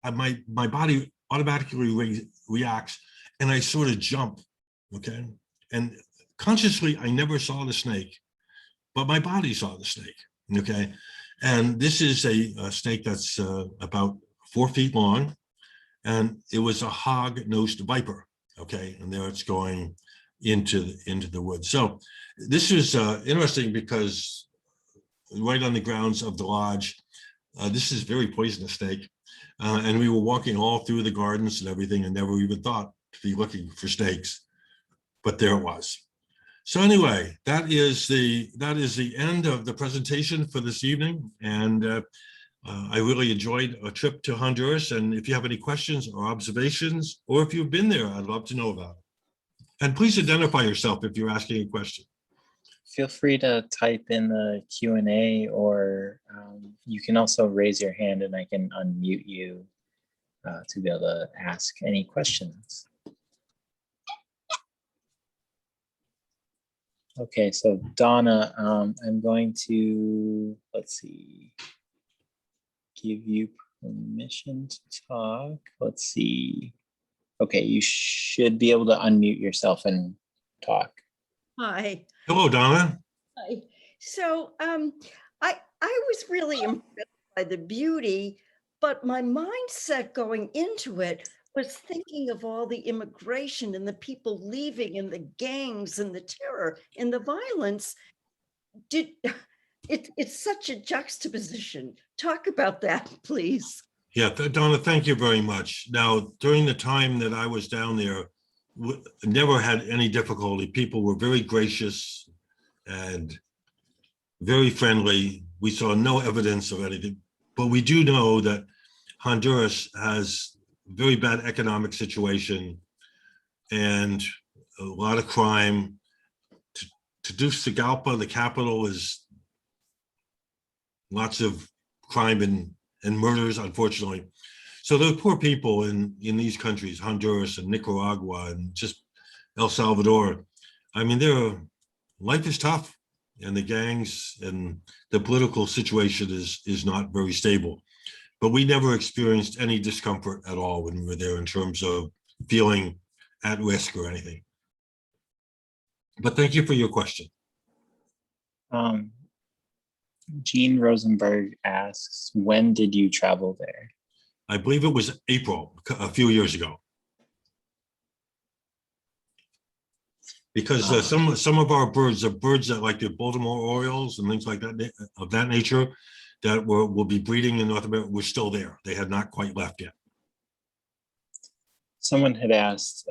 my body automatically reacts, and I sort of jump, okay? And consciously, I never saw the snake, but my body saw the snake, okay? And this is a snake that's about 4 feet long, and it was a hog-nosed viper, okay? And there it's going into the woods. So this is interesting because right on the grounds of the lodge, this is very poisonous snake. And we were walking all through the gardens and everything and never even thought to be looking for snakes, but there it was. So anyway, that is the end of the presentation for this evening. And I really enjoyed a trip to Honduras. And if you have any questions or observations, or if you've been there, I'd love to know about it. And please identify yourself if you're asking a question. Feel free to type in the Q&A, or you can also raise your hand and I can unmute you to be able to ask any questions. Okay, so Donna, I'm going to, let's see, give you permission to talk. Let's see. Okay, you should be able to unmute yourself and talk. Hi. Hello, Donna. Hi. So I was really impressed by the beauty, but my mindset going into it was thinking of all the immigration and the people leaving and the gangs and the terror and the violence. It's such a juxtaposition. Talk about that, please. Yeah, Donna, thank you very much. Now, during the time that I was down there, never had any difficulty. People were very gracious and very friendly. We saw no evidence of anything, but we do know that Honduras has a very bad economic situation and a lot of crime. Tegucigalpa, the capital, is lots of crime and murders, unfortunately. So the poor people in these countries, Honduras and Nicaragua and just El Salvador, I mean, life is tough, and the gangs and the political situation is not very stable. But we never experienced any discomfort at all when we were there in terms of feeling at risk or anything. But thank you for your question. Jean Rosenberg asks, when did you travel there? I believe it was April, a few years ago. Because some of our birds are birds that, like the Baltimore Orioles and things like that, of that nature, that will be breeding in North America, were still there. They had not quite left yet. Someone had asked,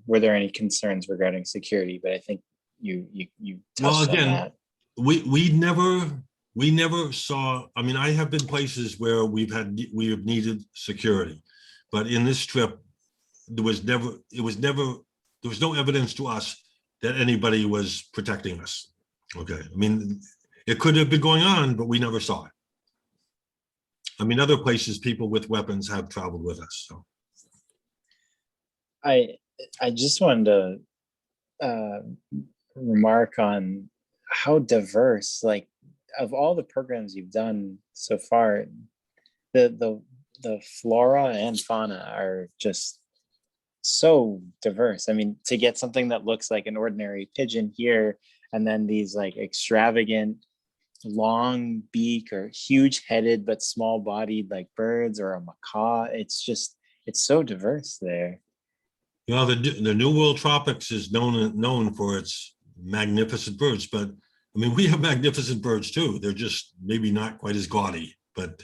were there any concerns regarding security? But I think you touched on that. We never saw. I mean, I have been places where we have needed security, but in this trip, there was no evidence to us that anybody was protecting us. Okay, I mean, it could have been going on, but we never saw it. I mean, other places, people with weapons have traveled with us. So I just wanted to remark on how diverse, like, of all the programs you've done so far, the flora and fauna are just so diverse. I mean, to get something that looks like an ordinary pigeon here, and then these like extravagant long beak or huge headed but small bodied like birds, or a macaw, it's so diverse there. You know, the New World Tropics is known for its magnificent birds, but I mean, we have magnificent birds too. They're just maybe not quite as gaudy, but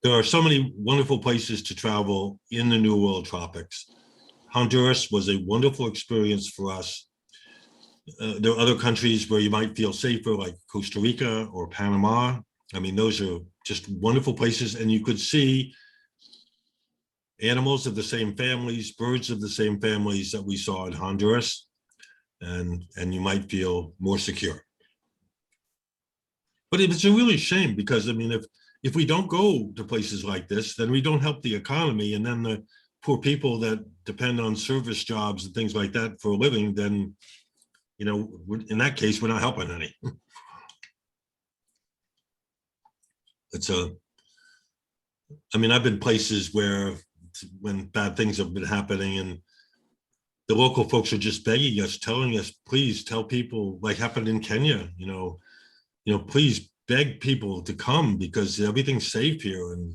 there are so many wonderful places to travel in the New World Tropics. Honduras was a wonderful experience for us. There are other countries where you might feel safer, like Costa Rica or Panama. I mean, those are just wonderful places, and you could see animals of the same families, birds of the same families that we saw in Honduras, and you might feel more secure. But it's a really shame, because I mean, if we don't go to places like this, then we don't help the economy, and then the poor people that depend on service jobs and things like that for a living, then, you know, in that case, we're not helping any. I mean, I've been places where when bad things have been happening, and the local folks are just begging us, telling us, please tell people, like happened in Kenya, please beg people to come because everything's safe here, and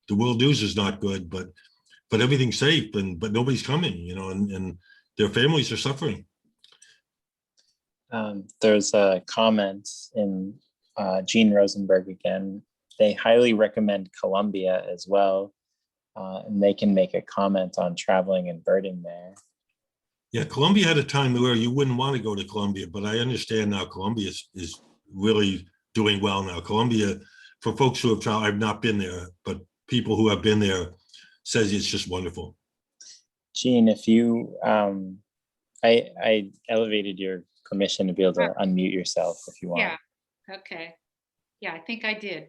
the world news is not good, but everything's safe, but nobody's coming, and their families are suffering. There's a comment in Gene Rosenberg again. They highly recommend Colombia as well, and they can make a comment on traveling and birding there. Yeah, Colombia had a time where you wouldn't want to go to Colombia, but I understand now Colombia is really doing well now. Colombia, for folks who have traveled, I've not been there, but people who have been there says it's just wonderful. Gene, if you, I elevated your permission to be able to unmute yourself if you want. Yeah, okay. Yeah, I think I did.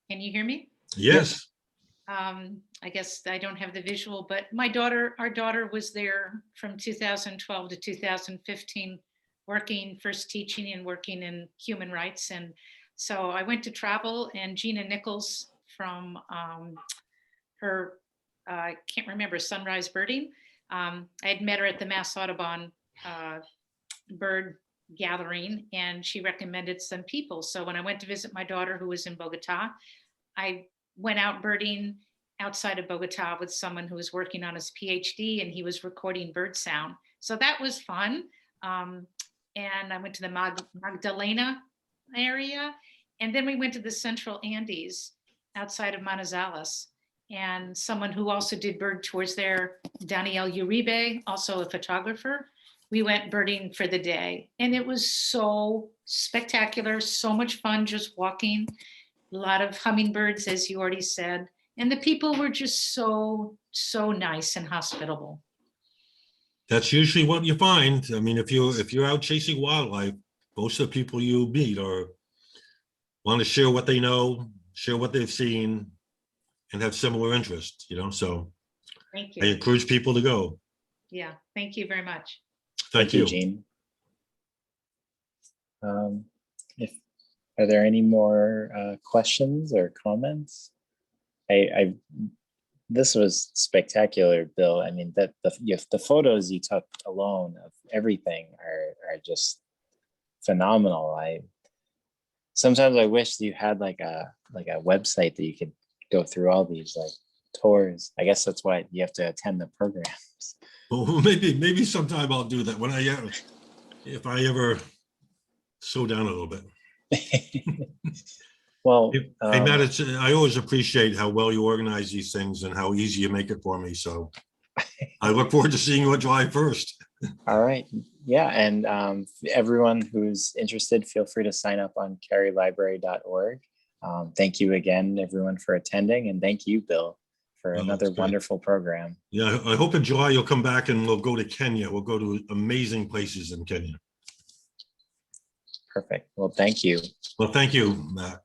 Can you hear me? Yes. I guess I don't have the visual, but our daughter was there from 2012 to 2015, first teaching and working in human rights. And so I went to travel, and Gina Nichols from her, I can't remember, Sunrise Birding. I had met her at the Mass Audubon bird gathering, and she recommended some people. So when I went to visit my daughter who was in Bogota, I went out birding outside of Bogota with someone who was working on his PhD, and he was recording bird sound. So that was fun. And I went to the Magdalena area, and then we went to the Central Andes outside of Manizales, and someone who also did bird tours there, Danielle Uribe, also a photographer. We went birding for the day, and it was so spectacular, so much fun just walking. A lot of hummingbirds, as you already said, and the people were just so nice and hospitable. That's usually what you find. I mean, if you're out chasing wildlife, most of the people you meet want to share what they know, share what they've seen, and have similar interests, so Thank you. I encourage people to go. Yeah, thank you very much. Thank you, Gene. Are there any more questions or comments? This was spectacular, Bill. I mean, the photos you took alone of everything are just phenomenal. Sometimes I wish you had like a website that you could go through all these like tours. I guess that's why you have to attend the programs. Well, maybe sometime I'll do that if I ever slow down a little bit. Well, hey Matt, I always appreciate how well you organize these things and how easy you make it for me. So I look forward to seeing you on July 1st. All right. Yeah. And everyone who's interested, feel free to sign up on carylibrary.org. Thank you again, everyone, for attending. And thank you, Bill, for another wonderful program. Yeah, I hope in July you'll come back and we'll go to Kenya. We'll go to amazing places in Kenya. Perfect. Well, thank you. Well, thank you, Matt.